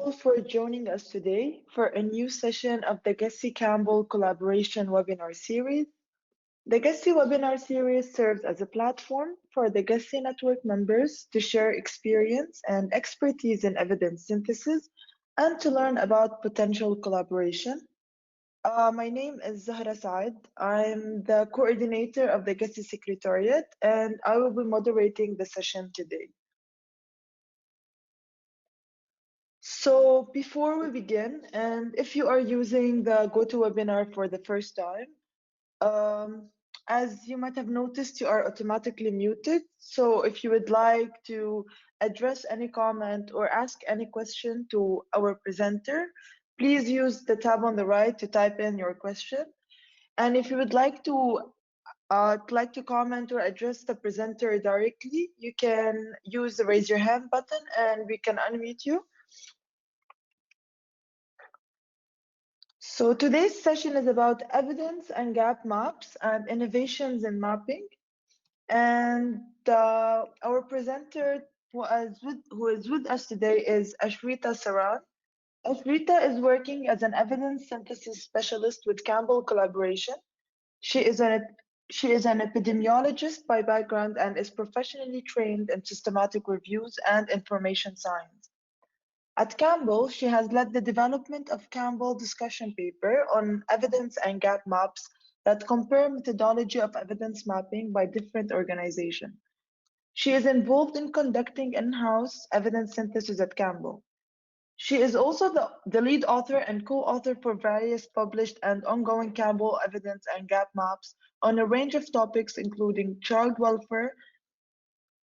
all for joining us today for a new session of the Campbell Collaboration webinar series. The webinar series serves as a platform for the network members to share experience and expertise in evidence synthesis and to learn about potential collaboration. My name is Zahra Said. I'm the coordinator of the Secretariat, and I will be moderating the session today. So before we begin, and if you are using the GoToWebinar for the first time, as you might have noticed, you are automatically muted. So if you would like to address any comment or ask any question to our presenter, please use the tab on the right to type in your question. And if you would like to comment or address the presenter directly, you can use the raise your hand button and we can unmute you. So today's session is about evidence and gap maps and innovations in mapping. And our presenter who is with us today is Ashrita Saran. Ashrita is working as an evidence synthesis specialist with Campbell Collaboration. She is an epidemiologist by background and is professionally trained in systematic reviews and information science. At Campbell, she has led the development of Campbell discussion paper on evidence and gap maps that compare methodology of evidence mapping by different organizations. She is involved in conducting in-house evidence synthesis at Campbell. She is also the lead author and co-author for various published and ongoing Campbell evidence and gap maps on a range of topics including child welfare,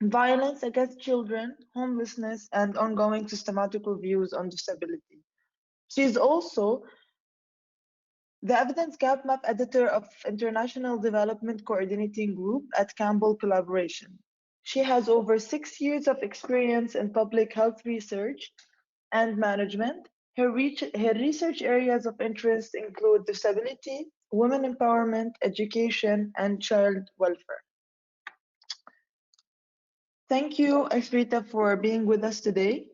violence against children, homelessness, and ongoing systematic reviews on disability. She is also the Evidence Gap Map editor of International Development Coordinating Group at Campbell Collaboration. She has over 6 years of experience in public health research and management. Her research areas of interest include disability, women empowerment, education, and child welfare. Thank you, Ashrita, for being with us today.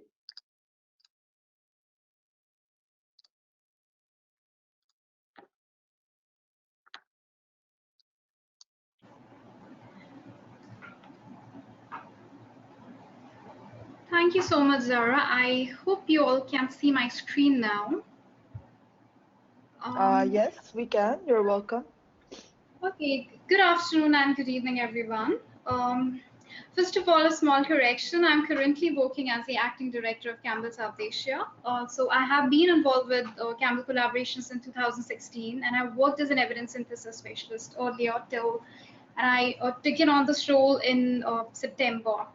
Thank you so much, Zara. I hope you all can see my screen now. Yes, we can. You're welcome. Okay, good afternoon and good evening, everyone. First of all, a small correction. I'm currently working as the acting director of Campbell South Asia. So I have been involved with Campbell Collaboration since 2016, and I've worked as an evidence synthesis specialist earlier and I taken on this role in September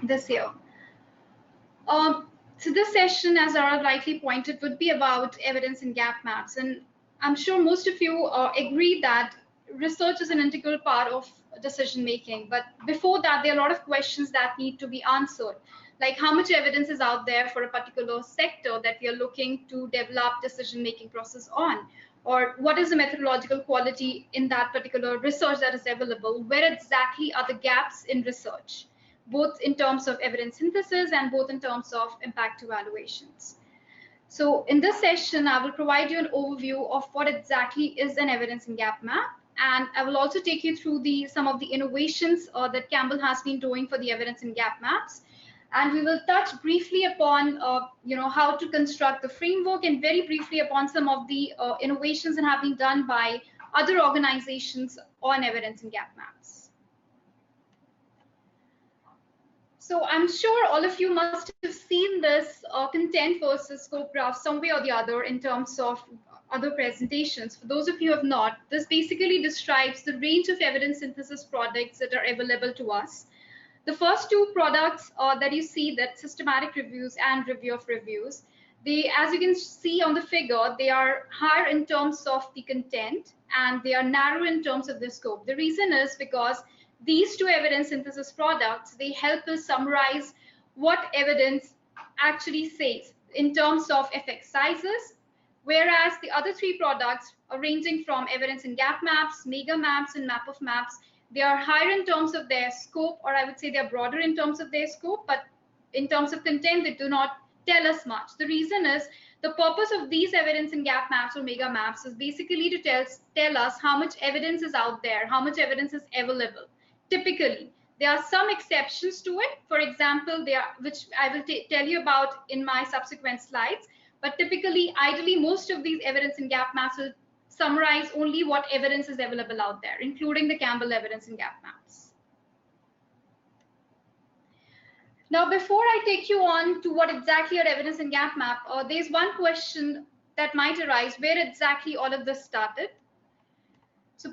this year. So this session, as Zara rightly pointed, would be about evidence and gap maps. And I'm sure most of you agree that research is an integral part of decision making. But before that, there are a lot of questions that need to be answered, like how much evidence is out there for a particular sector that we are looking to develop decision making process on, or what is the methodological quality in that particular research that is available, where exactly are the gaps in research, both in terms of evidence synthesis and both in terms of impact evaluations. So in this session, I will provide you an overview of what exactly is an evidence and gap map. And I will also take you through some of the innovations that Campbell has been doing for the evidence and gap maps. And we will touch briefly upon how to construct the framework, and very briefly upon some of the innovations that have been done by other organizations on evidence and gap maps. So I'm sure all of you must have seen this content versus scope graph some way or the other in terms of other presentations. For those of you who have not, this basically describes the range of evidence synthesis products that are available to us. The first two products that you see, that systematic reviews and review of reviews, they, as you can see on the figure, they are higher in terms of the content and they are narrow in terms of the scope. The reason is because these two evidence synthesis products, they help us summarize what evidence actually says in terms of effect sizes, whereas the other three products are ranging from evidence and gap maps, Megamaps, and map of maps. They are higher in terms of their scope, or I would say they're broader in terms of their scope, but in terms of content, they do not tell us much. The reason is the purpose of these evidence and gap maps or mega maps is basically to tell us how much evidence is out there, how much evidence is available. Typically, there are some exceptions to it. For example, which I will tell you about in my subsequent slides. But typically, ideally, most of these evidence and gap maps will summarize only what evidence is available out there, including the Campbell evidence and gap maps. Now, before I take you on to what exactly are evidence and gap map, there's one question that might arise: where exactly all of this started? So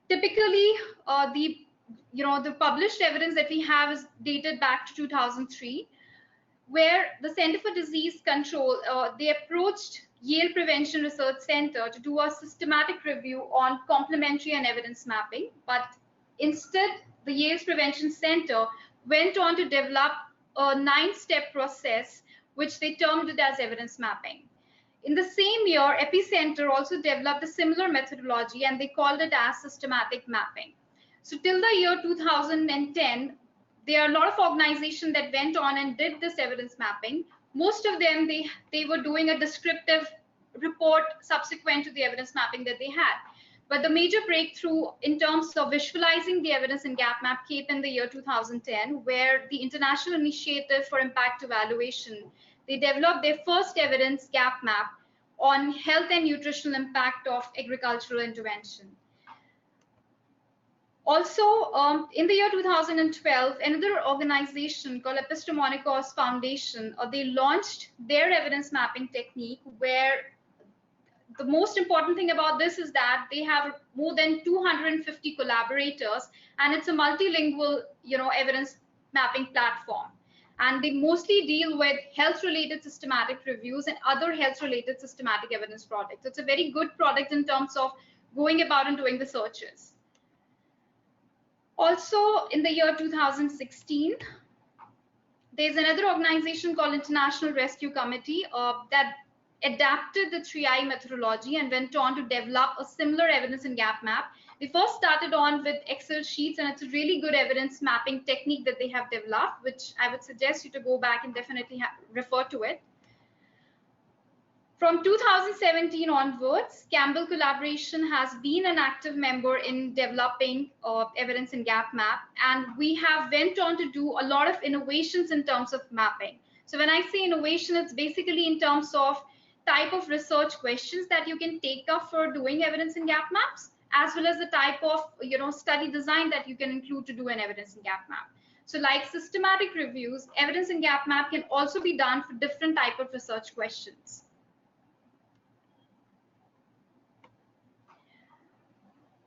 typically, the published evidence that we have is dated back to 2003, where the Center for Disease Control, they approached Yale Prevention Research Center to do a systematic review on complementary and evidence mapping. But instead, the Yale's Prevention Center went on to develop a 9-step process, which they termed it as evidence mapping. In the same year, Epicenter also developed a similar methodology, and they called it as systematic mapping. So till the year 2010, there are a lot of organizations that went on and did this evidence mapping. Most of them, they were doing a descriptive report subsequent to the evidence mapping that they had. But the major breakthrough in terms of visualizing the evidence and gap map came in the year 2010, where the International Initiative for Impact Evaluation, they developed their first evidence gap map on health and nutritional impact of agricultural intervention. Also, in the year 2012, another organization called Epistemologist Foundation, they launched their evidence mapping technique, where the most important thing about this is that they have more than 250 collaborators, and it's a multilingual, evidence mapping platform. And they mostly deal with health-related systematic reviews and other health-related systematic evidence projects. It's a very good product in terms of going about and doing the searches. Also, in the year 2016, there's another organization called International Rescue Committee that adapted the 3I methodology and went on to develop a similar evidence and gap map. They first started on with Excel sheets, and it's a really good evidence mapping technique that they have developed, which I would suggest you to go back and definitely refer to it. From 2017 onwards, Campbell Collaboration has been an active member in developing evidence and gap map, and we have went on to do a lot of innovations in terms of mapping. So when I say innovation, it's basically in terms of type of research questions that you can take up for doing evidence and gap maps, as well as the type of study design that you can include to do an evidence and gap map. So like systematic reviews, evidence and gap map can also be done for different type of research questions.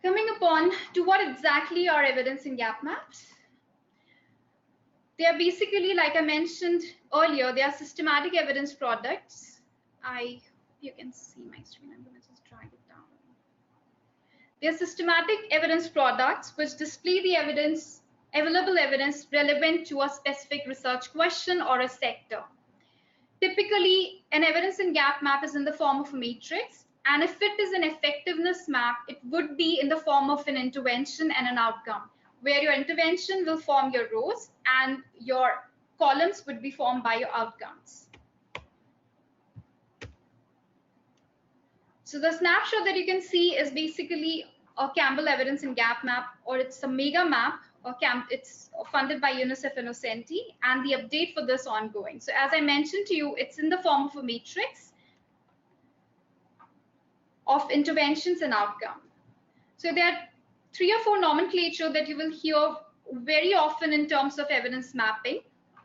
Coming upon to what exactly are evidence and gap maps. They are basically, like I mentioned earlier, they are systematic evidence products. You can see my screen. I'm going to just drag it down. They are systematic evidence products which display the available evidence relevant to a specific research question or a sector. Typically, an evidence and gap map is in the form of a matrix, and if it is an effectiveness map, it would be in the form of an intervention and an outcome, where your intervention will form your rows and your columns would be formed by your outcomes. So the snapshot that you can see is basically a Campbell evidence and gap map, or it's a mega map. It's funded by UNICEF and OCENTI, and the update for this ongoing. So as I mentioned to you, it's in the form of a matrix of interventions and outcome. So there are 3 or 4 nomenclature that you will hear very often in terms of evidence mapping.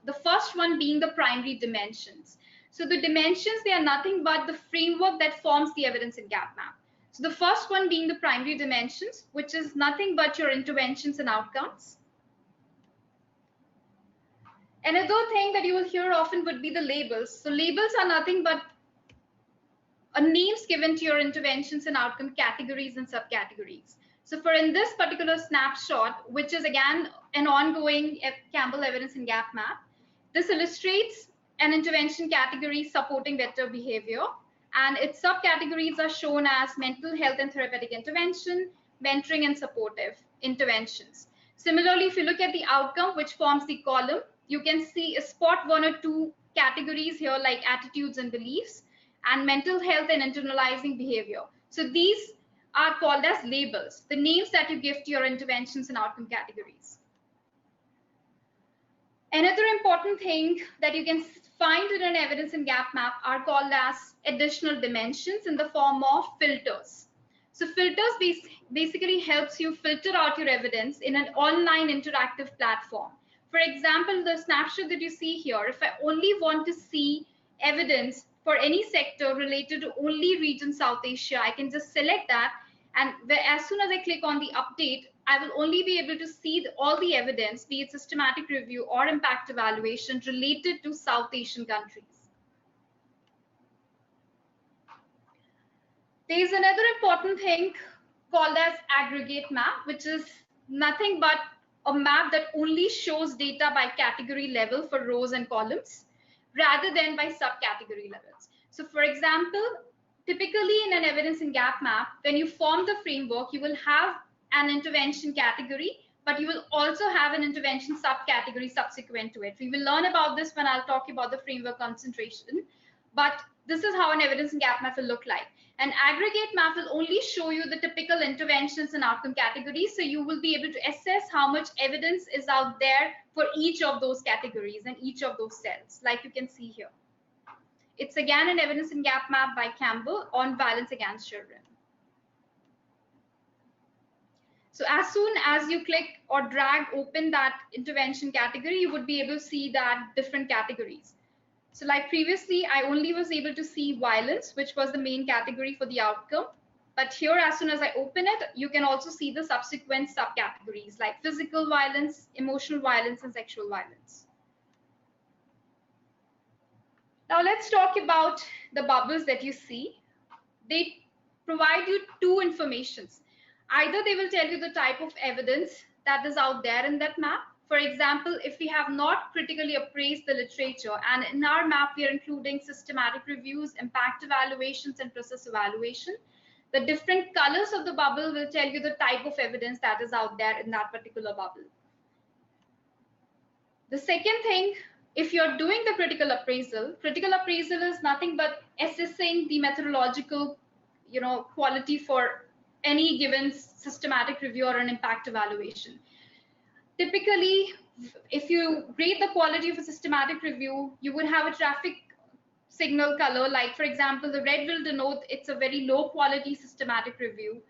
The first one being the primary dimensions. So the dimensions, they are nothing but the framework that forms the evidence and gap map. So the first one being the primary dimensions, which is nothing but your interventions and outcomes. Another thing that you will hear often would be the labels. So labels are nothing but names given to your interventions and outcome categories and subcategories. So for in this particular snapshot, which is again an ongoing Campbell evidence and gap map, this illustrates an intervention category supporting better behavior, and its subcategories are shown as mental health and therapeutic intervention, mentoring and supportive interventions. Similarly, if you look at the outcome, which forms the column, you can see a spot 1 or 2 categories here like attitudes and beliefs, and mental health and internalizing behavior. So these are called as labels, the names that you give to your interventions and outcome categories. Another important thing that you can find in an evidence and gap map are called as additional dimensions in the form of filters. So filters basically helps you filter out your evidence in an online interactive platform. For example, the snapshot that you see here, if I only want to see evidence for any sector related to only region South Asia, I can just select that, and as soon as I click on the update, I will only be able to see all the evidence, be it systematic review or impact evaluation, related to South Asian countries. There is another important thing called as aggregate map, which is nothing but a map that only shows data by category level for rows and columns rather than by subcategory levels. So for example, typically in an evidence and gap map, when you form the framework, you will have an intervention category, but you will also have an intervention subcategory subsequent to it. We will learn about this when I'll talk about the framework concentration, but this is how an evidence and gap map will look like. An aggregate map will only show you the typical interventions and outcome categories, so you will be able to assess how much evidence is out there for each of those categories and each of those cells, like you can see here. It's again an evidence and gap map by Campbell on violence against children. So as soon as you click or drag open that intervention category, you would be able to see that different categories. So like previously, I only was able to see violence, which was the main category for the outcome. But here, as soon as I open it, you can also see the subsequent subcategories like physical violence, emotional violence, and sexual violence. Now let's talk about the bubbles that you see. They provide you two informations. Either they will tell you the type of evidence that is out there in that map. For example, if we have not critically appraised the literature, and in our map we are including systematic reviews, impact evaluations, and process evaluation, the different colors of the bubble will tell you the type of evidence that is out there in that particular bubble. The second thing, if you're doing the critical appraisal is nothing but assessing the methodological, quality for any given systematic review or an impact evaluation. Typically, if you grade the quality of a systematic review, you would have a traffic signal color. Like, for example, the red will denote it's a very low quality systematic review.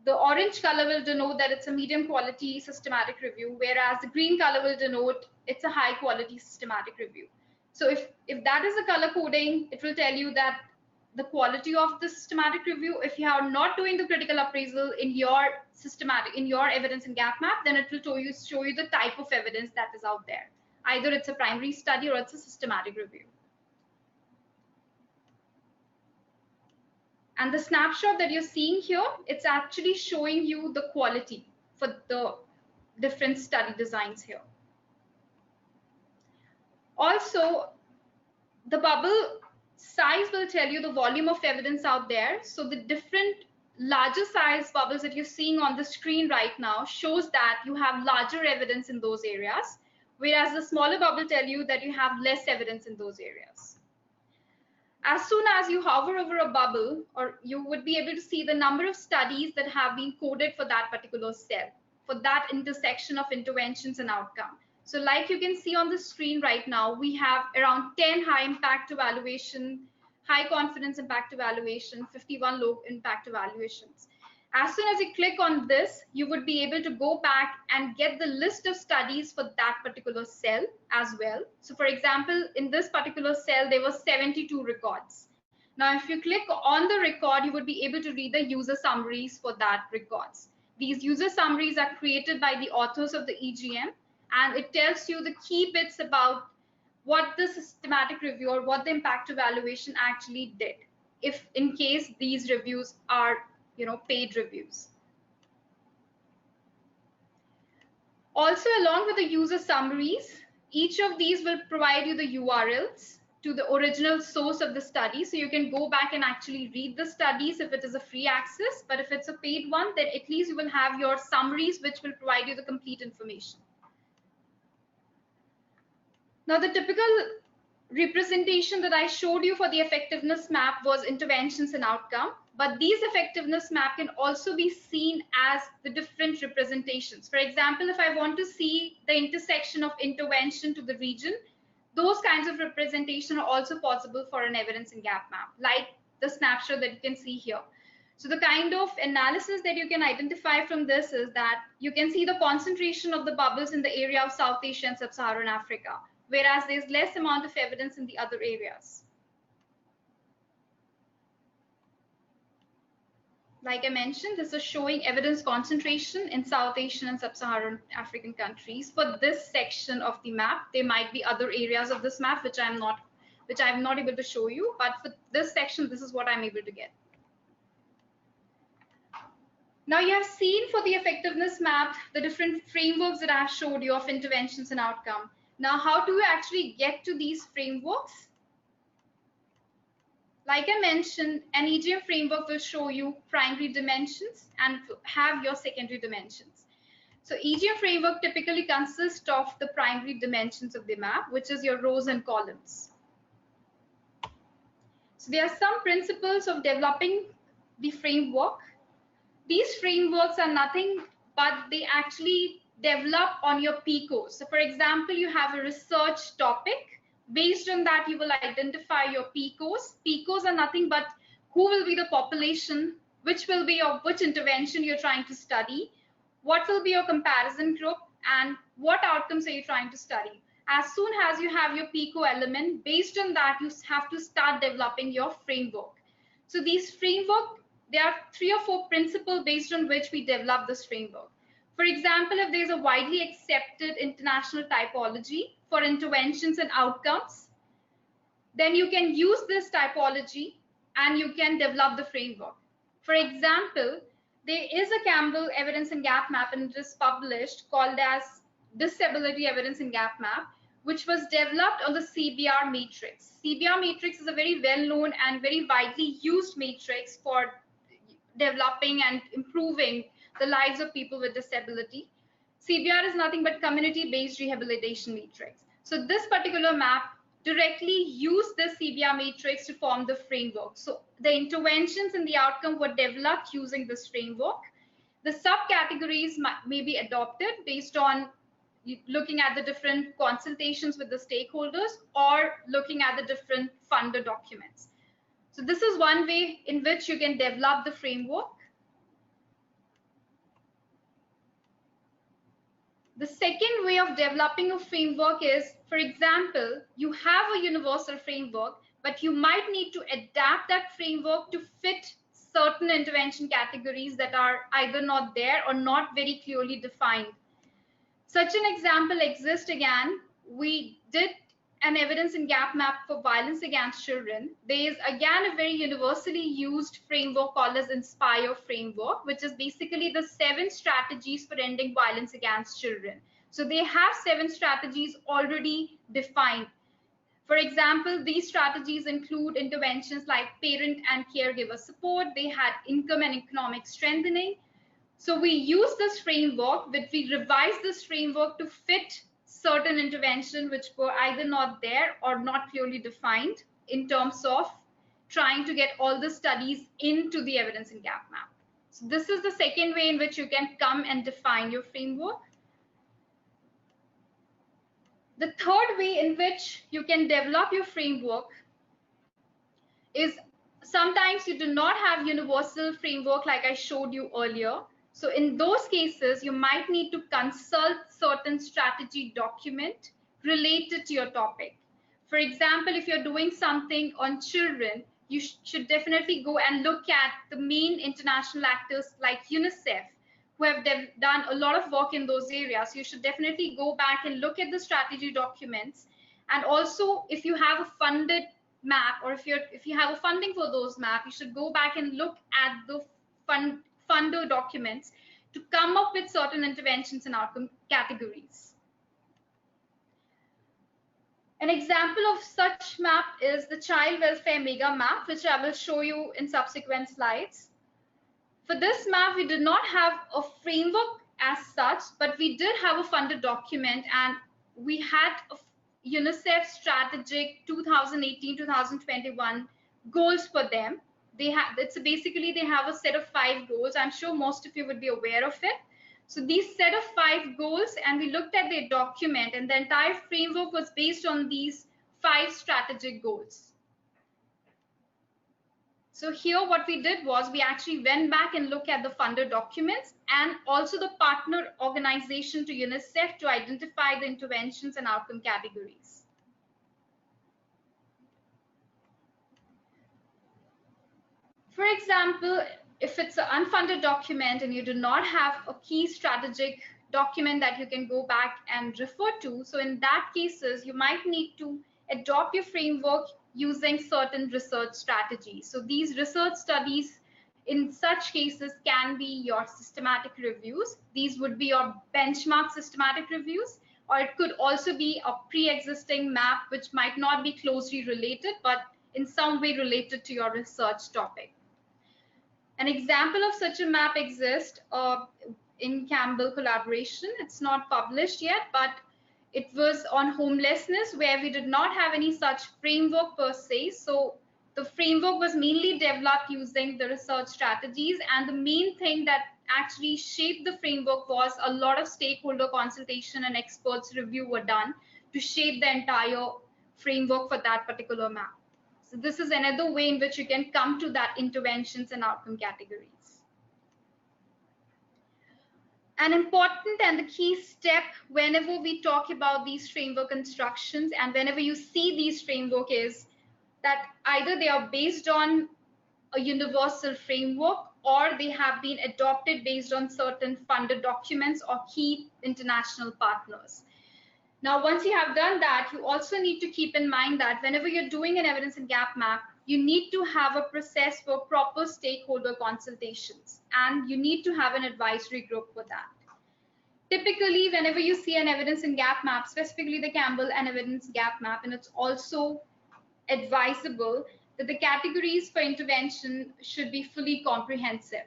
The orange color will denote that it's a medium quality systematic review, whereas the green color will denote it's a high quality systematic review. So if that is the color coding, it will tell you that the quality of the systematic review. If you are not doing the critical appraisal in your evidence and gap map, then it will show you the type of evidence that is out there. Either it's a primary study or it's a systematic review. And the snapshot that you're seeing here, it's actually showing you the quality for the different study designs here. Also, the bubble size will tell you the volume of evidence out there. So the different larger size bubbles that you're seeing on the screen right now shows that you have larger evidence in those areas, whereas the smaller bubble tell you that you have less evidence in those areas. As soon as you hover over a bubble, or you would be able to see the number of studies that have been coded for that particular cell, for that intersection of interventions and outcome. So like you can see on the screen right now, we have around 10 high impact evaluation, high confidence impact evaluation, 51 low impact evaluations. As soon as you click on this, you would be able to go back and get the list of studies for that particular cell as well. So for example, in this particular cell, there were 72 records. Now, if you click on the record, you would be able to read the user summaries for that records. These user summaries are created by the authors of the EGM, and it tells you the key bits about what the systematic review or what the impact evaluation actually did, if in case these reviews are paid reviews. Also, along with the user summaries, each of these will provide you the URLs to the original source of the study, so you can go back and actually read the studies if it is a free access. But if it's a paid one, then at least you will have your summaries, which will provide you the complete information. Now, the typical representation that I showed you for the effectiveness map was interventions and outcome, but these effectiveness map can also be seen as the different representations. For example, if I want to see the intersection of intervention to the region, those kinds of representation are also possible for an evidence and gap map, like the snapshot that you can see here. So the kind of analysis that you can identify from this is that you can see the concentration of the bubbles in the area of South Asia and Sub-Saharan Africa, whereas there's less amount of evidence in the other areas. Like I mentioned, this is showing evidence concentration in South Asian and Sub-Saharan African countries. For this section of the map, there might be other areas of this map which I'm not able to show you, but for this section, this is what I'm able to get. Now you have seen for the effectiveness map the different frameworks that I have showed you of interventions and outcome. Now, how do you actually get to these frameworks? Like I mentioned, an EGM framework will show you primary dimensions and have your secondary dimensions. So EGM framework typically consists of the primary dimensions of the map, which is your rows and columns. So there are some principles of developing the framework. These frameworks are nothing but they actually develop on your PICOs. So for example, you have a research topic. Based on that, you will identify your PICOs. PICOs are nothing but who will be the population, which will be your which intervention you're trying to study, what will be your comparison group, and what outcomes are you trying to study. As soon as you have your PICO element, based on that, you have to start developing your framework. So these framework, there are 3 or 4 principles based on which we develop this framework. For example, if there's a widely accepted international typology for interventions and outcomes, then you can use this typology and you can develop the framework. For example, there is a Campbell evidence and gap map and it is published called as Disability Evidence and Gap Map, which was developed on the CBR matrix. CBR matrix is a very well-known and very widely used matrix for developing and improving the lives of people with disability. CBR is nothing but community-based rehabilitation matrix. So this particular map directly used the CBR matrix to form the framework. So the interventions and the outcome were developed using this framework. The subcategories may be adopted based on looking at the different consultations with the stakeholders or looking at the different funder documents. So this is one way in which you can develop the framework. The second way of developing a framework is, for example, you have a universal framework, but you might need to adapt that framework to fit certain intervention categories that are either not there or not very clearly defined. Such an example exists again. We did an evidence and gap map for violence against children. There is again a very universally used framework called as INSPIRE framework, which is basically the 7 strategies for ending violence against children. So they have 7 strategies already defined. For example, these strategies include interventions like parent and caregiver support. They had income and economic strengthening. So we use this framework, but we revise this framework to fit certain intervention which were either not there or not clearly defined in terms of trying to get all the studies into the evidence and gap map. So this is the second way in which you can come and define your framework. The third way in which you can develop your framework is sometimes you do not have universal framework like I showed you earlier. So in those cases, you might need to consult certain strategy document related to your topic. For example, if you're doing something on children, you should definitely go and look at the main international actors like UNICEF, who have done a lot of work in those areas. You should definitely go back and look at the strategy documents. And also, if you have a funded map or if you have a funding for those maps, you should go back and look at the funder documents to come up with certain interventions and outcome categories. An example of such map is the Child Welfare Megamap, which I will show you in subsequent slides. For this map, we did not have a framework as such, but we did have a funded document, and we had UNICEF strategic 2018-2021 goals for them. Basically they have a set of 5 goals. I'm sure most of you would be aware of it. So these set of 5 goals, and we looked at their document, and the entire framework was based on these 5 strategic goals. So here what we did was we actually went back and looked at the funder documents and also the partner organization to UNICEF to identify the interventions and outcome categories. For example, if it's an unfunded document and you do not have a key strategic document that you can go back and refer to, so in that cases, you might need to adopt your framework using certain research strategies. So these research studies in such cases can be your systematic reviews. These would be your benchmark systematic reviews, or it could also be a pre-existing map which might not be closely related, but in some way related to your research topic. An example of such a map exists in Campbell Collaboration. It's not published yet, but it was on homelessness, where we did not have any such framework per se. So the framework was mainly developed using the research strategies, and the main thing that actually shaped the framework was a lot of stakeholder consultation and experts review were done to shape the entire framework for that particular map. So this is another way in which you can come to that interventions and outcome categories. An important and the key step whenever we talk about these framework instructions and whenever you see these framework is that either they are based on a universal framework or they have been adopted based on certain funded documents or key international partners. Now, once you have done that, you also need to keep in mind that whenever you're doing an evidence and gap map, you need to have a process for proper stakeholder consultations, and you need to have an advisory group for that. Typically, whenever you see an evidence and gap map, specifically the Campbell and evidence gap map, and it's also advisable that the categories for intervention should be fully comprehensive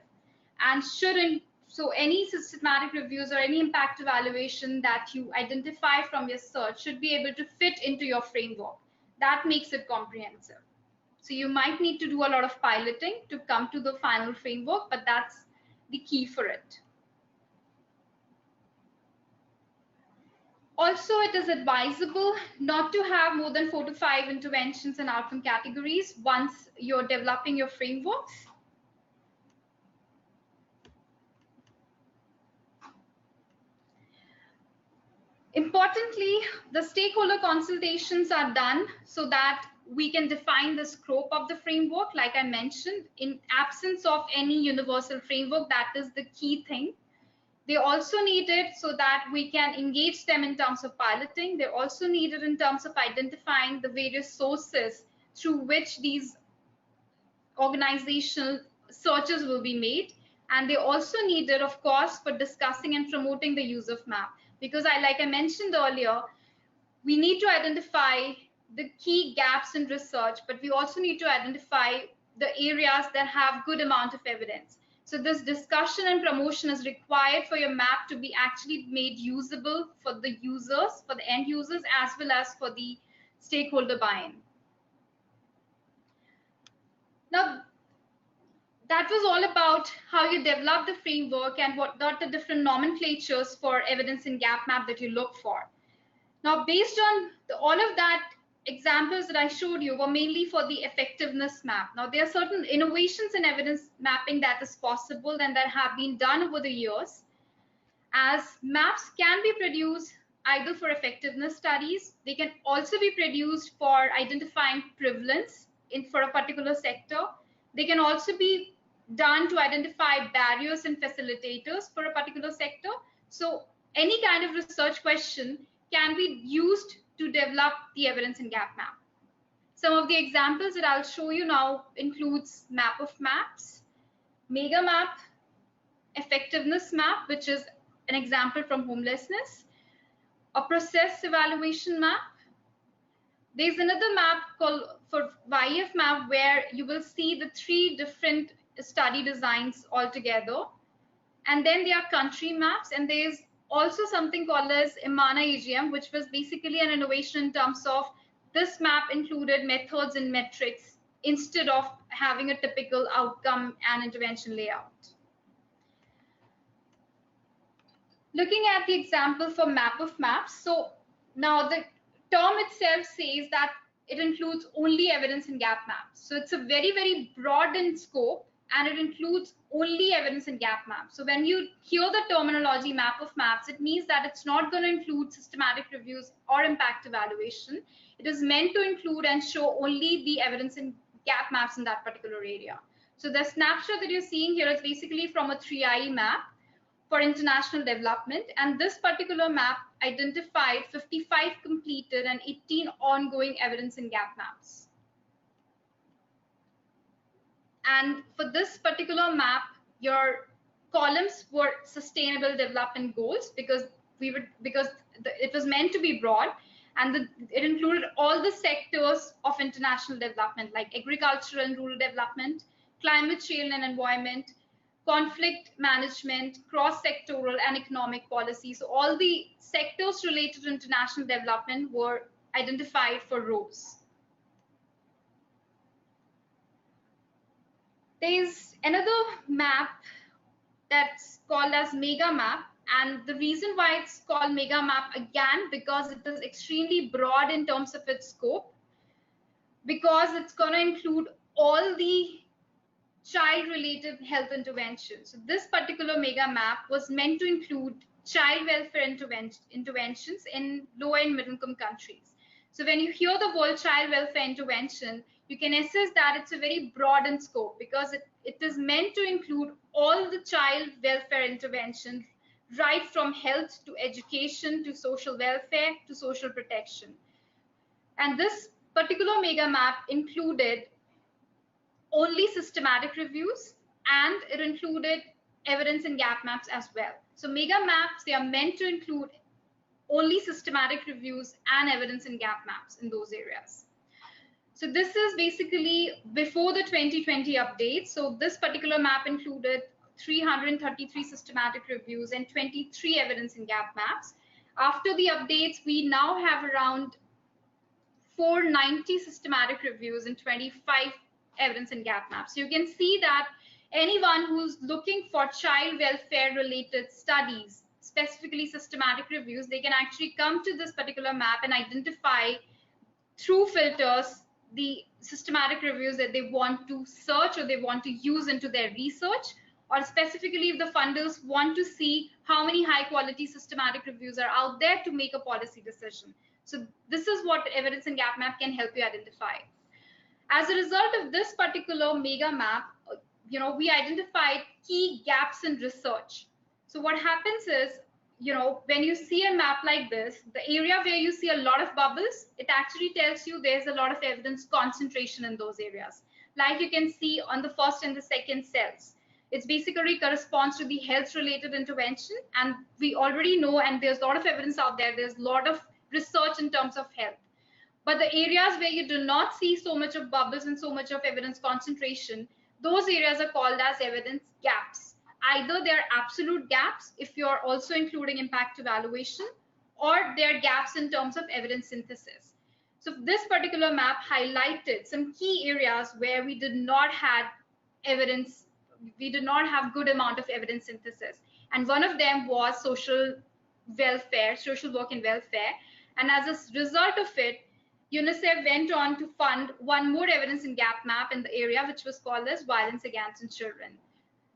and shouldn't. So any systematic reviews or any impact evaluation that you identify from your search should be able to fit into your framework. That makes it comprehensive. So you might need to do a lot of piloting to come to the final framework, but that's the key for it. Also, it is advisable not to have more than 4 to 5 interventions and outcome categories once you're developing your frameworks. Importantly, the stakeholder consultations are done so that we can define the scope of the framework. Like I mentioned, in absence of any universal framework, that is the key thing. They also need it so that we can engage them in terms of piloting. They're also needed in terms of identifying the various sources through which these organizational searches will be made. And they also needed, of course, for discussing and promoting the use of map. Because like I mentioned earlier, we need to identify the key gaps in research, but we also need to identify the areas that have good amount of evidence. So this discussion and promotion is required for your map to be actually made usable for the users, for the end users, as well as for the stakeholder buy-in. Now, that was all about how you develop the framework and what are the different nomenclatures for evidence and gap map that you look for. Now, based on all of that, examples that I showed you were mainly for the effectiveness map. Now, there are certain innovations in evidence mapping that is possible and that have been done over the years, as maps can be produced either for effectiveness studies. They can also be produced for identifying prevalence for a particular sector. They can also be done to identify barriers and facilitators for a particular sector. So any kind of research question can be used to develop the evidence and gap map. Some of the examples that I'll show you now includes map of maps, Megamap, effectiveness map, which is an example from homelessness, a process evaluation map. There's another map called for YF map where you will see the 3 different study designs altogether. And then there are country maps, and there's also something called as Imana EGM, which was basically an innovation in terms of this map included methods and metrics instead of having a typical outcome and intervention layout. Looking at the example for map of maps, so now the term itself says that it includes only evidence and gap maps. So it's a very, very broad in scope, and it includes only evidence and gap maps. So when you hear the terminology map of maps, it means that it's not going to include systematic reviews or impact evaluation. It is meant to include and show only the evidence and gap maps in that particular area. So the snapshot that you're seeing here is basically from a 3IE map for international development, and this particular map identified 55 completed and 18 ongoing evidence and gap maps. And for this particular map, your columns were sustainable development goals because it was meant to be broad, and it included all the sectors of international development like agricultural and rural development, climate change and environment, conflict management, cross-sectoral and economic policy. So all the sectors related to international development were identified for rows. There's another map that's called as Megamap, and the reason why it's called Megamap again, because it is extremely broad in terms of its scope, because it's going to include all the child-related health interventions. So this particular Megamap was meant to include child welfare interventions in low and middle-income countries. So when you hear the word child welfare intervention, you can assess that it's a very broad in scope because it is meant to include all the child welfare interventions, right from health to education to social welfare to social protection. And this particular Megamap included only systematic reviews, and it included evidence and gap maps as well. So Megamaps, they are meant to include only systematic reviews and evidence and gap maps in those areas. So this is basically before the 2020 update. So this particular map included 333 systematic reviews and 23 evidence and gap maps. After the updates, we now have around 490 systematic reviews and 25 evidence and gap maps. So you can see that anyone who's looking for child welfare related studies, specifically systematic reviews, they can actually come to this particular map and identify through filters the systematic reviews that they want to search or they want to use into their research, or specifically if the funders want to see how many high quality systematic reviews are out there to make a policy decision. So this is what evidence and gap map can help you identify. As a result of this particular mega map, we identified key gaps in research. So what happens is, when you see a map like this, the area where you see a lot of bubbles, it actually tells you there's a lot of evidence concentration in those areas. Like you can see on the first and the second cells. It's basically corresponds to the health related intervention. And we already know, and there's a lot of evidence out there, there's a lot of research in terms of health. But the areas where you do not see so much of bubbles and so much of evidence concentration, those areas are called as evidence gaps. Either they're absolute gaps if you're also including impact evaluation, or they're gaps in terms of evidence synthesis. So this particular map highlighted some key areas where we did not have evidence, we did not have good amount of evidence synthesis. And one of them was social welfare, social work and welfare. And as a result of it, UNICEF went on to fund one more evidence and gap map in the area, which was called as violence against children.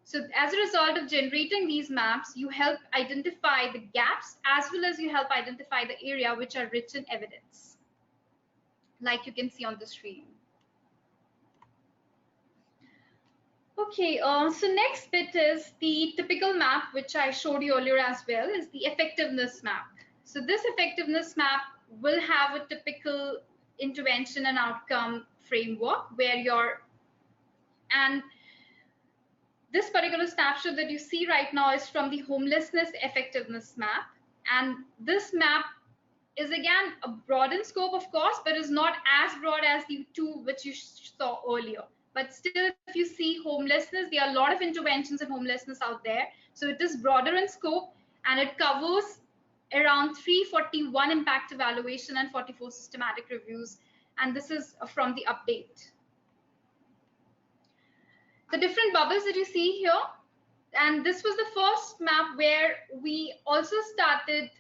So as a result of generating these maps, you help identify the gaps as well as you help identify the area which are rich in evidence, like you can see on the screen. Okay, so next bit is the typical map, which I showed you earlier as well, is the effectiveness map. So this effectiveness map will have a typical intervention and outcome framework where this particular snapshot that you see right now is from the homelessness effectiveness map. And this map is again a broad in scope, of course, but is not as broad as the two which you saw earlier. But still, if you see homelessness, there are a lot of interventions in homelessness out there. So it is broader in scope, and it covers around 341 impact evaluation and 44 systematic reviews, and this is from the update. The different bubbles that you see here, and this was the first map where we also started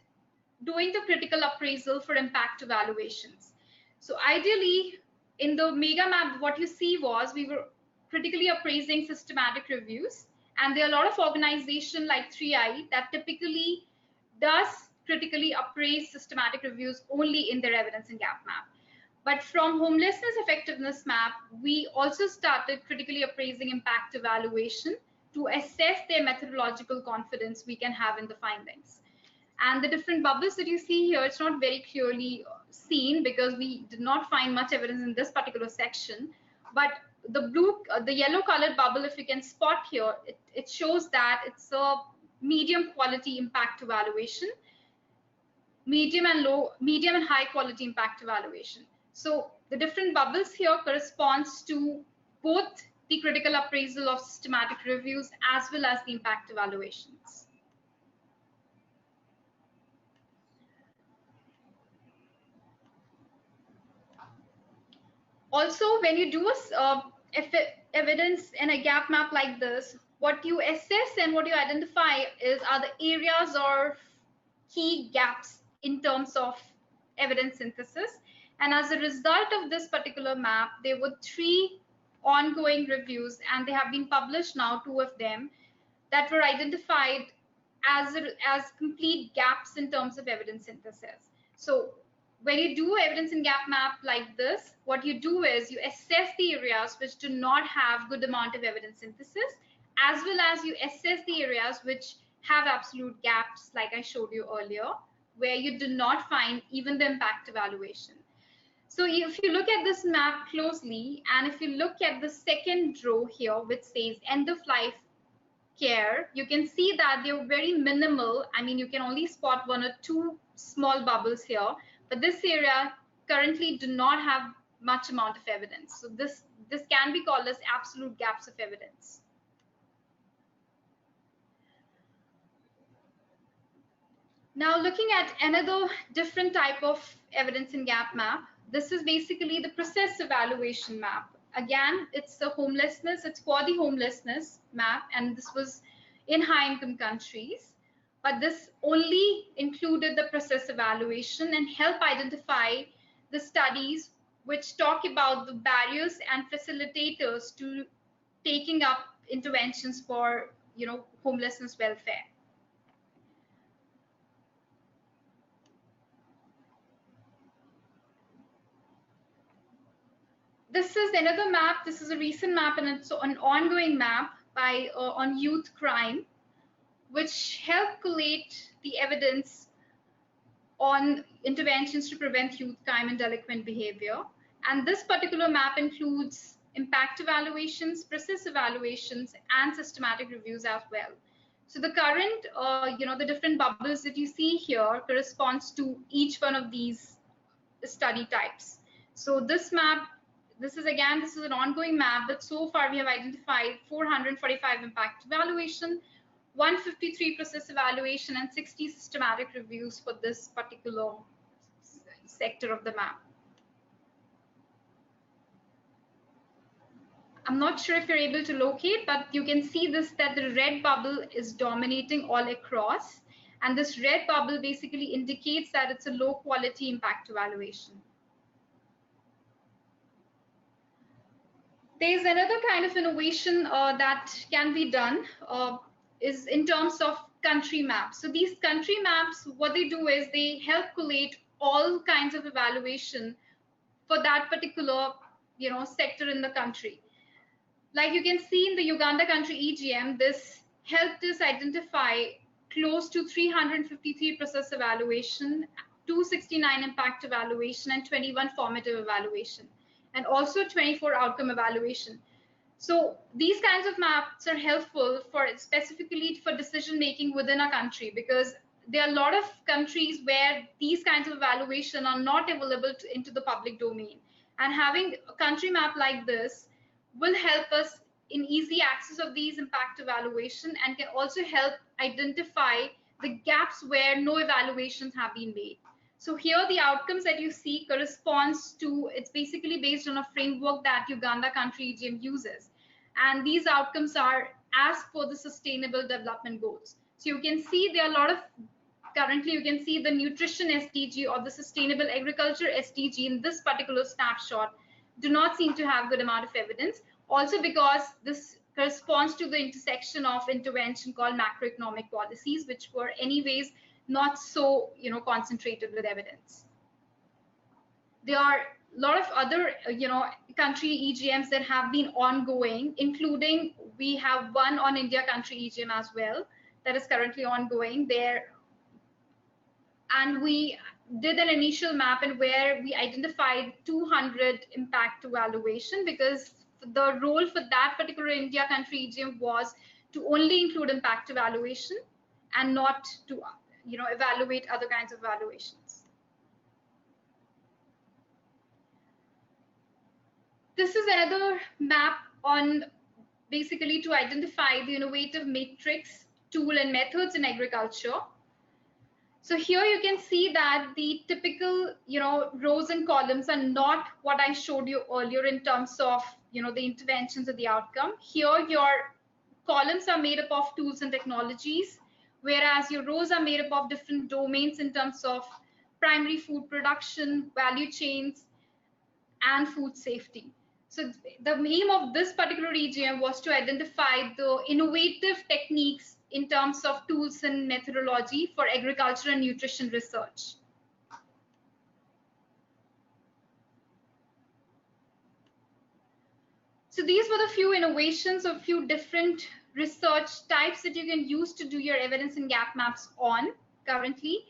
doing the critical appraisal for impact evaluations. So ideally, in the Megamap, what you see was we were critically appraising systematic reviews, and there are a lot of organizations like 3i that typically does critically appraise systematic reviews only in their evidence and gap map. But from homelessness effectiveness map, we also started critically appraising impact evaluation to assess their methodological confidence we can have in the findings. And the different bubbles that you see here, it's not very clearly seen because we did not find much evidence in this particular section. But the yellow colored bubble, if you can spot here, it shows that it's a medium quality impact evaluation, medium and high quality impact evaluation. So the different bubbles here corresponds to both the critical appraisal of systematic reviews as well as the impact evaluations. Also, when you do evidence in a gap map like this, what you assess and what you identify are the areas or key gaps in terms of evidence synthesis. And as a result of this particular map, there were 3 ongoing reviews, and they have been published now, 2 of them, that were identified as complete gaps in terms of evidence synthesis. So when you do evidence and gap map like this, what you do is you assess the areas which do not have good amount of evidence synthesis, as well as you assess the areas which have absolute gaps, like I showed you earlier, where you do not find even the impact evaluation. So if you look at this map closely, and if you look at the second row here, which says end of life care, you can see that they're very minimal. I mean, you can only spot 1 or 2 small bubbles here, but this area currently do not have much amount of evidence. So this can be called as absolute gaps of evidence. Now looking at another different type of evidence in gap map, this is basically the process evaluation map. Again, it's the homelessness, it's for the homelessness map, and this was in high income countries, but this only included the process evaluation and help identify the studies which talk about the barriers and facilitators to taking up interventions for, homelessness welfare. This is another map. This is a recent map, and it's an ongoing map by on youth crime, which help collate the evidence on interventions to prevent youth crime and delinquent behavior. And this particular map includes impact evaluations, process evaluations, and systematic reviews as well. So the current, the different bubbles that you see here corresponds to each one of these study types. So this map, this is an ongoing map, but so far we have identified 445 impact evaluation, 153 process evaluation, and 60 systematic reviews for this particular sector of the map. I'm not sure if you're able to locate, but you can see that the red bubble is dominating all across, and this red bubble basically indicates that it's a low quality impact evaluation. There's another kind of innovation that can be done is in terms of country maps. So these country maps, what they do is they help collate all kinds of evaluation for that particular sector in the country. Like you can see in the Uganda country EGM, this helped us identify close to 353 process evaluation, 269 impact evaluation, and 21 formative evaluation, and also 24 outcome evaluation. So these kinds of maps are helpful for specifically for decision making within a country, because there are a lot of countries where these kinds of evaluation are not available into the public domain, and having a country map like this will help us in easy access of these impact evaluation and can also help identify the gaps where no evaluations have been made. So here the outcomes that you see corresponds to, it's basically based on a framework that Uganda country EGM uses. And these outcomes are as per the Sustainable Development Goals. So you can see there are a lot of, currently you can see the nutrition SDG or the sustainable agriculture SDG in this particular snapshot do not seem to have good amount of evidence. Also because this corresponds to the intersection of intervention called macroeconomic policies, which were anyways not so, concentrated with evidence. There are a lot of other, country EGMs that have been ongoing, including we have one on India country EGM as well that is currently ongoing there. And we did an initial map and where we identified 200 impact evaluation, because the role for that particular India country EGM was to only include impact evaluation and not to evaluate other kinds of evaluations. This is another map on basically to identify the innovative matrix, tool and methods in agriculture. So here you can see that the typical, rows and columns are not what I showed you earlier in terms of, the interventions or the outcome. Here your columns are made up of tools and technologies, whereas your rows are made up of different domains in terms of primary food production, value chains, and food safety. So the aim of this particular EGM was to identify the innovative techniques in terms of tools and methodology for agriculture and nutrition research. So these were the few innovations of few different research types that you can use to do your evidence and gap maps on currently.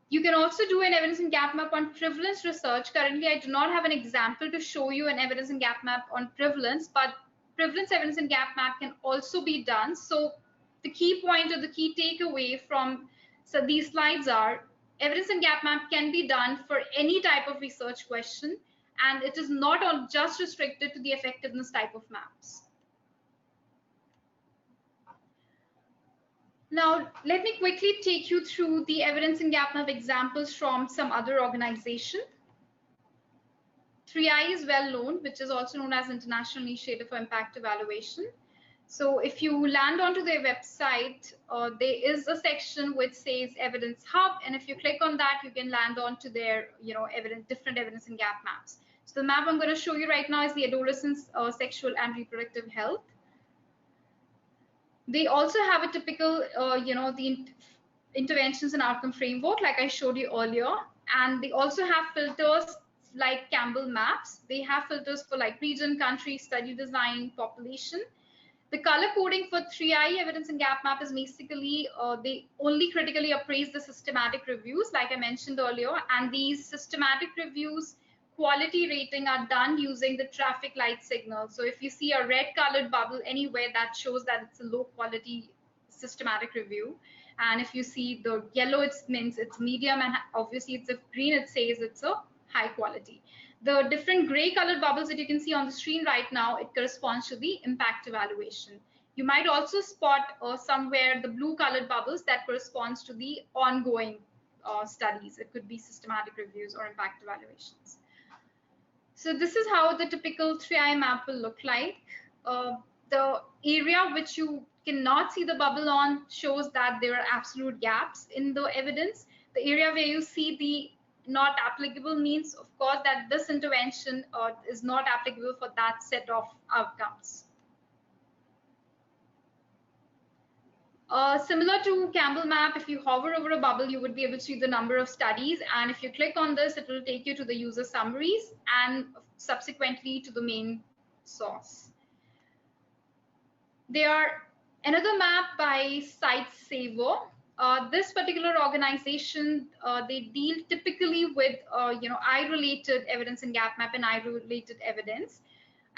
You can also do an evidence and gap map on prevalence research. Currently, I do not have an example to show you an evidence and gap map on prevalence, but prevalence evidence and gap map can also be done. So the key point or the key takeaway from these slides are evidence and gap map can be done for any type of research question, and it is not just restricted to the effectiveness type of maps. Now, let me quickly take you through the evidence and gap map examples from some other organization. 3I is well known, which is also known as International Initiative for Impact Evaluation. So if you land onto their website, there is a section which says Evidence Hub, and if you click on that, you can land onto their different evidence and gap maps. So the map I'm going to show you right now is the adolescents' sexual and reproductive health. They also have a typical, the interventions and outcome framework, like I showed you earlier. And they also have filters like Campbell maps. They have filters for like region, country, study design, population. The color coding for 3I evidence and gap map is basically, they only critically appraise the systematic reviews, like I mentioned earlier. And these systematic reviews quality rating are done using the traffic light signal. So if you see a red colored bubble anywhere, that shows that it's a low quality systematic review. And if you see the yellow, it means it's medium, and obviously it's a green, it says it's a high quality. The different gray colored bubbles that you can see on the screen right now, it corresponds to the impact evaluation. You might also spot somewhere the blue colored bubbles that corresponds to the ongoing studies. It could be systematic reviews or impact evaluations. So this is how the typical 3I map will look like. The area which you cannot see the bubble on shows that there are absolute gaps in the evidence. The area where you see the not applicable means, of course, that this intervention is not applicable for that set of outcomes. Similar to Campbell map, if you hover over a bubble, you would be able to see the number of studies. And if you click on this, it will take you to the user summaries and subsequently to the main source. There are another map by SiteSaver. This particular organization, they deal typically with, eye-related evidence and gap map and eye-related evidence.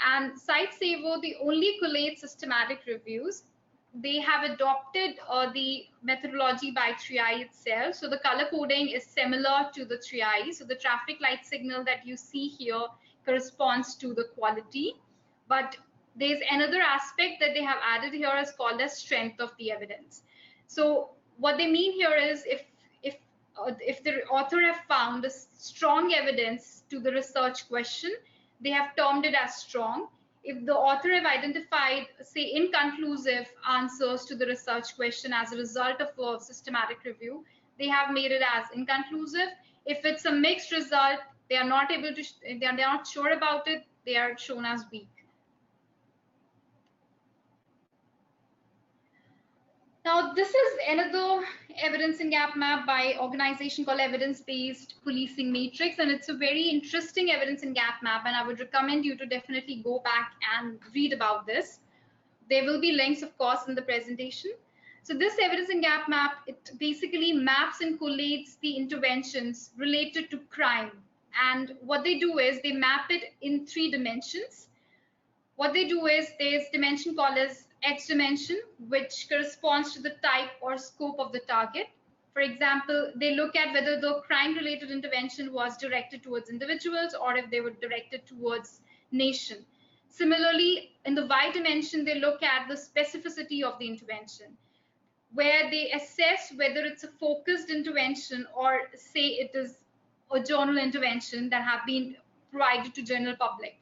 And SiteSaver, they only collate systematic reviews. They have adopted the methodology by 3I itself. So the color coding is similar to the 3I. So the traffic light signal that you see here corresponds to the quality. But there's another aspect that they have added here is called as strength of the evidence. So what they mean here is if the author have found a strong evidence to the research question, they have termed it as strong. If the author have identified, say, inconclusive answers to the research question as a result of a systematic review, they have made it as inconclusive. If it's a mixed result, they are not able to, they are not sure about it, they are shown as weak. Now, this is another evidence and gap map by organization called EvidenceBased Policing Matrix, and it's a very interesting evidence and gap map, and I would recommend you to definitely go back and read about this. There will be links, of course, in the presentation. So this evidence and gap map, it basically maps and collates the interventions related to crime. And what they do is they map it in 3 dimensions. What they do is there's dimension called as X dimension, which corresponds to the type or scope of the target. For example, they look at whether the crime-related intervention was directed towards individuals or if they were directed towards nation. Similarly, in the Y dimension, they look at the specificity of the intervention, where they assess whether it's a focused intervention or say it is a general intervention that have been provided to general public.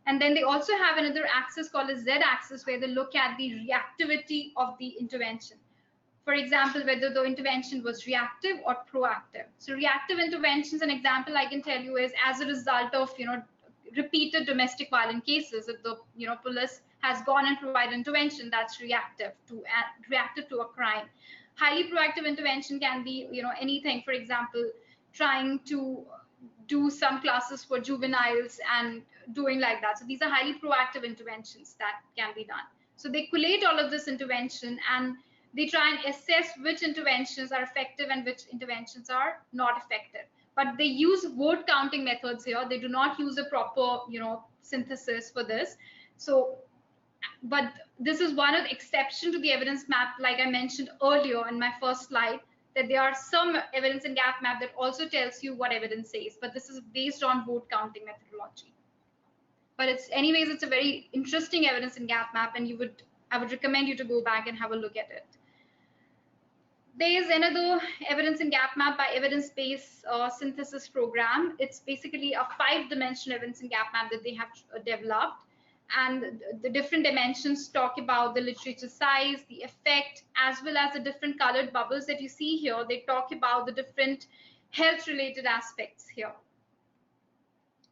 And then they also have another axis called a Z axis, where they look at the reactivity of the intervention. For example, whether the intervention was reactive or proactive. So reactive interventions, an example I can tell you is as a result of, repeated domestic violence cases, if the, police has gone and provided intervention, that's reactive to a crime. Highly proactive intervention can be, anything, for example, trying to do some classes for juveniles and doing like that. So these are highly proactive interventions that can be done. So they collate all of this intervention and they try and assess which interventions are effective and which interventions are not effective. But they use word counting methods here. They do not use a proper, synthesis for this. So, but this is one of the exception to the evidence map, like I mentioned earlier in my first slide, that there are some evidence and gap map that also tells you what evidence says, but this is based on vote counting methodology. But it's a very interesting evidence and gap map, and I would recommend you to go back and have a look at it. There is another evidence and gap map by EvidenceBased synthesis program. It's basically a 5-dimensional evidence and gap map that they have developed. And the different dimensions talk about the literature size, the effect, as well as the different colored bubbles that you see here. They talk about the different health-related aspects here.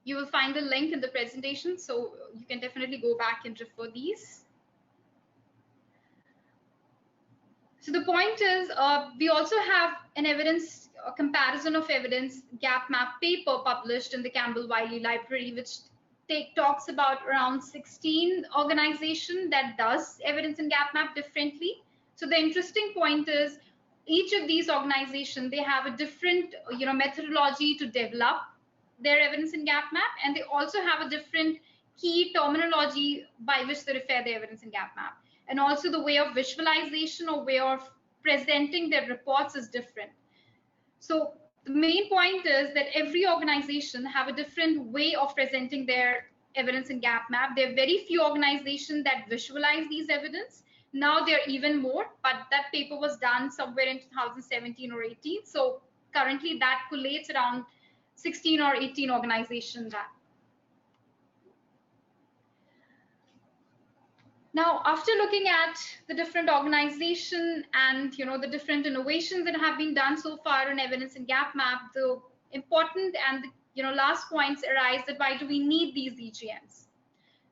You will find the link in the presentation, so you can definitely go back and refer these. So the point is, we also have an evidence, a comparison of evidence gap map paper published in the Campbell Wiley Library, which talks about around 16 organizations that does evidence and gap map differently. So the interesting point is each of these organizations, they have a different methodology to develop their evidence and gap map, and they also have a different key terminology by which they refer the evidence and gap map. And also the way of visualization or way of presenting their reports is different. So the main point is that every organization have a different way of presenting their evidence and gap map. There are very few organizations that visualize these evidence. Now there are even more, but that paper was done somewhere in 2017 or 18. So currently that collates around 16 or 18 organizations. Now, after looking at the different organizations and the different innovations that have been done so far on evidence and gap map, the important and the last points arise that why do we need these EGMs?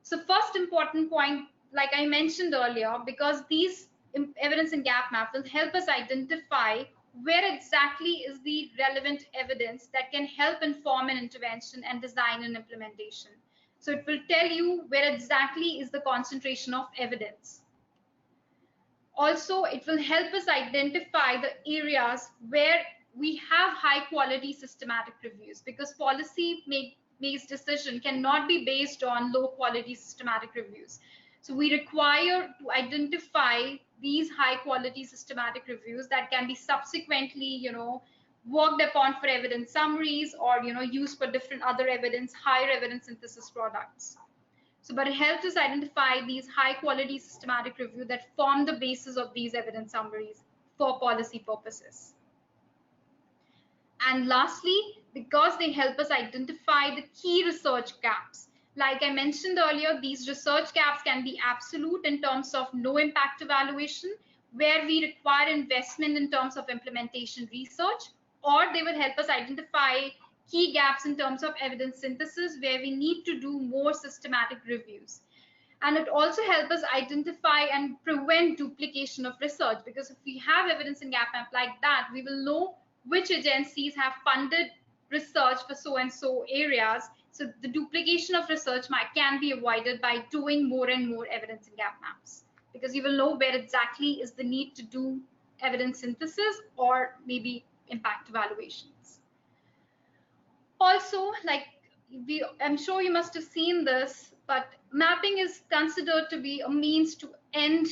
So first important point, like I mentioned earlier, because these evidence and gap map will help us identify where exactly is the relevant evidence that can help inform an intervention and design and implementation. So it will tell you where exactly is the concentration of evidence. Also, it will help us identify the areas where we have high quality systematic reviews, because policy-based decision cannot be based on low quality systematic reviews. So we require to identify these high quality systematic reviews that can be subsequently, worked upon for evidence summaries or used for different other higher evidence synthesis products. So but it helps us identify these high quality systematic review that form the basis of these evidence summaries. for policy purposes. And lastly, because they help us identify the key research gaps. Like I mentioned earlier, these research gaps can be absolute in terms of no impact evaluation, where we require investment in terms of implementation research, or they will help us identify key gaps in terms of evidence synthesis, where we need to do more systematic reviews. And it also helps us identify and prevent duplication of research, because if we have evidence in gap map like that, we will know which agencies have funded research for so and so areas. So the duplication of research can be avoided by doing more and more evidence in gap maps, because you will know where exactly is the need to do evidence synthesis or maybe impact evaluations. Also, like I'm sure you must have seen this, but mapping is considered to be a means to end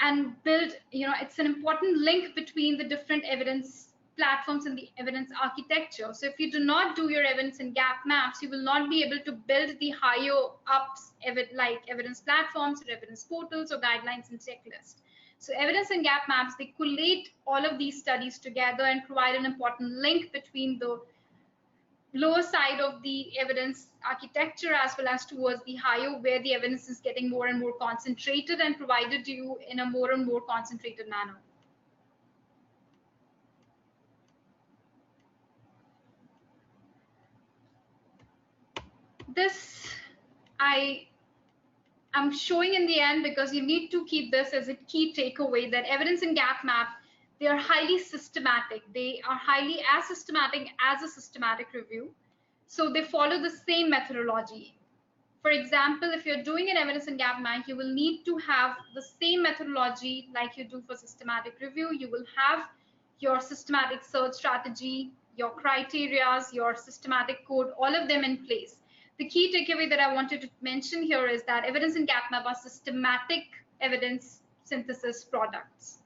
and build, it's an important link between the different evidence platforms and the evidence architecture. So if you do not do your evidence in gap maps, you will not be able to build the higher ups like evidence platforms or evidence portals or guidelines and checklists. So evidence and gap maps, they collate all of these studies together and provide an important link between the lower side of the evidence architecture as well as towards the higher, where the evidence is getting more and more concentrated and provided to you in a more and more concentrated manner. This I'm showing in the end because you need to keep this as a key takeaway, that evidence in gap map, they are highly systematic. They are highly as systematic as a systematic review. So they follow the same methodology. For example, if you're doing an evidence in gap map, you will need to have the same methodology like you do for systematic review. You will have your systematic search strategy, your criterias, your systematic code, all of them in place. The key takeaway that I wanted to mention here is that evidence in gap map are systematic evidence synthesis products.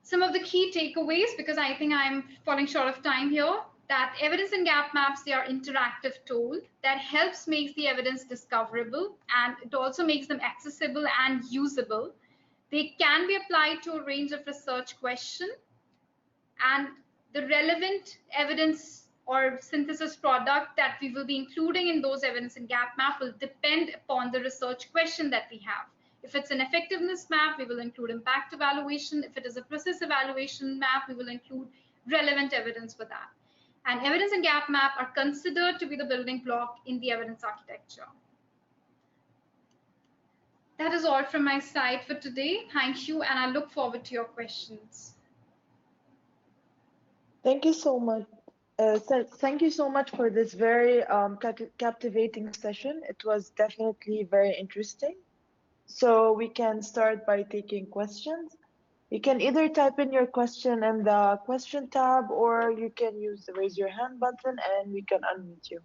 Some of the key takeaways, because I think I'm falling short of time here, that evidence in gap maps, they are interactive tool that helps make the evidence discoverable, and it also makes them accessible and usable. They can be applied to a range of research questions, and the relevant evidence or synthesis product that we will be including in those evidence in gap map will depend upon the research question that we have. If it's an effectiveness map, we will include impact evaluation. If it is a process evaluation map, we will include relevant evidence for that. And evidence and gap map are considered to be the building block in the evidence architecture. That is all from my side for today. Thank you, and I look forward to your questions. Thank you so much. Thank you so much for this very captivating session. It was definitely very interesting. So we can start by taking questions. You can either type in your question in the question tab, or you can use the raise your hand button and we can unmute you.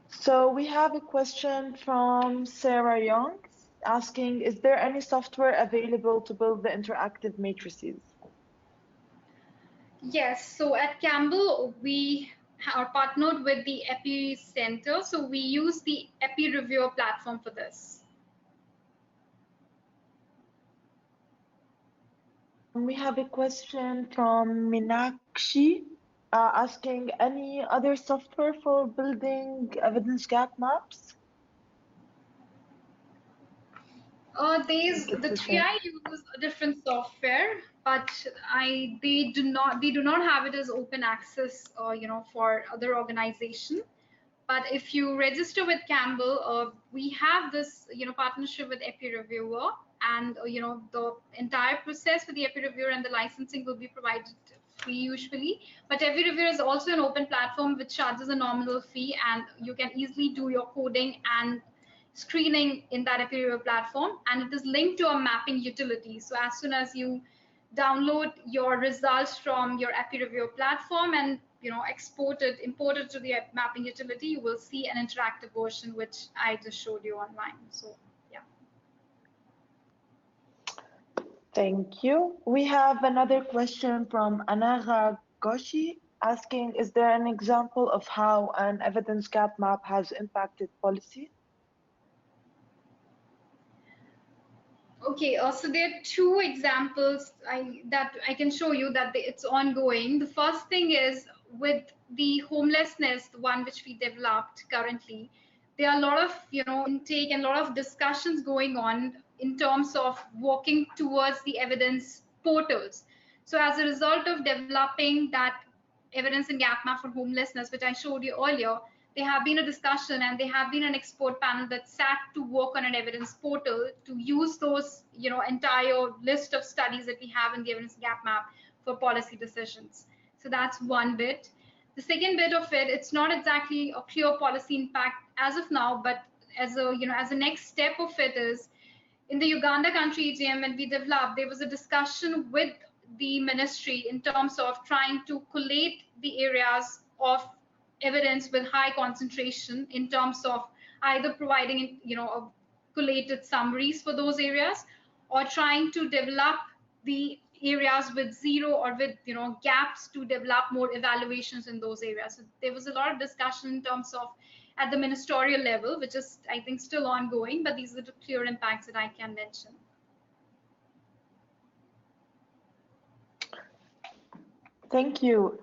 So we have a question from Sarah Young asking, is there any software available to build the interactive matrices? Yes, so at Campbell, we are partnered with the Epi Center. So we use the EpiReviewer platform for this. We have a question from Minakshi asking, any other software for building evidence gap maps? The 3I use a different software, but they do not have it as open access, for other organizations. But if you register with Campbell, we have this, partnership with EpiReviewer, and the entire process for the EpiReviewer and the licensing will be provided free usually. But EpiReviewer is also an open platform which charges a nominal fee, and you can easily do your coding and screening in that EpiReviewer platform, and it is linked to a mapping utility. So as soon as you download your results from your EpiReviewer platform and import it to the mapping utility, you will see an interactive version which I just showed you online. So yeah. Thank you. We have another question from Anagha Goshi asking, is there an example of how an evidence gap map has impacted policy? Okay, so there are two examples that I can show you that it's ongoing. The first thing is with the homelessness, the one which we developed currently. There are a lot of intake and a lot of discussions going on in terms of working towards the evidence portals. So as a result of developing that evidence and gap map for homelessness, which I showed you earlier, there have been a discussion and there have been an expert panel that sat to work on an evidence portal to use those entire list of studies that we have in the evidence gap map for policy decisions. So that's one bit. The second bit of it, it's not exactly a clear policy impact as of now, but as a next step of it is in the Uganda country EGM, when we developed, there was a discussion with the ministry in terms of trying to collate the areas of evidence with high concentration in terms of either providing collated summaries for those areas or trying to develop the areas with zero or with gaps to develop more evaluations in those areas. So there was a lot of discussion in terms of at the ministerial level, which is I think still ongoing, but these are the clear impacts that I can mention. Thank you.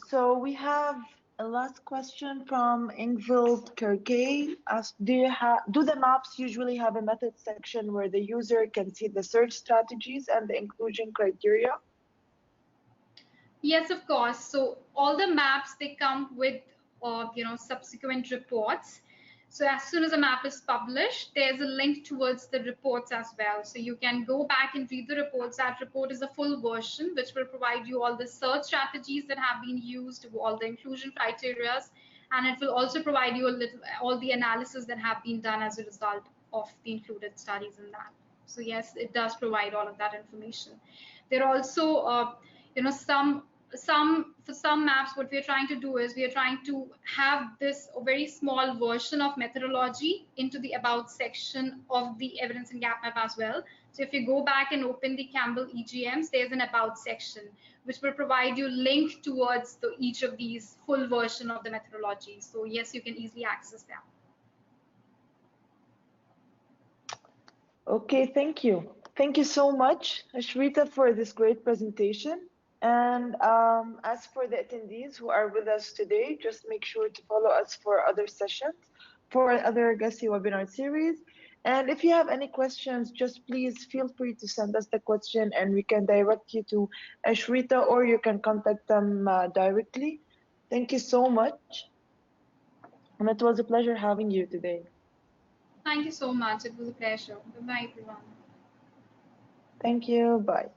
So we have a last question from Ingvild Kergay. Do the maps usually have a method section where the user can see the search strategies and the inclusion criteria? Yes, of course. So all the maps, they come with subsequent reports. So as soon as a map is published, there's a link towards the reports as well. So you can go back and read the reports. That report is a full version, which will provide you all the search strategies that have been used, all the inclusion criteria, and it will also provide you all the analysis that have been done as a result of the included studies in that. So yes, it does provide all of that information. There are also for some maps, what we're trying to do is we are trying to have this very small version of methodology into the about section of the evidence and gap map as well. So if you go back and open the Campbell EGMs, there's an about section which will provide you link towards each of these full version of the methodology. So yes, you can easily access that. Okay, thank you. Thank you so much, Ashrita, for this great presentation. And as for the attendees who are with us today, just make sure to follow us for other sessions, for other Gussie webinar series. And if you have any questions, just please feel free to send us the question and we can direct you to Ashrita or you can contact them directly. Thank you so much. And it was a pleasure having you today. Thank you so much. It was a pleasure. Goodbye, everyone. Thank you. Bye.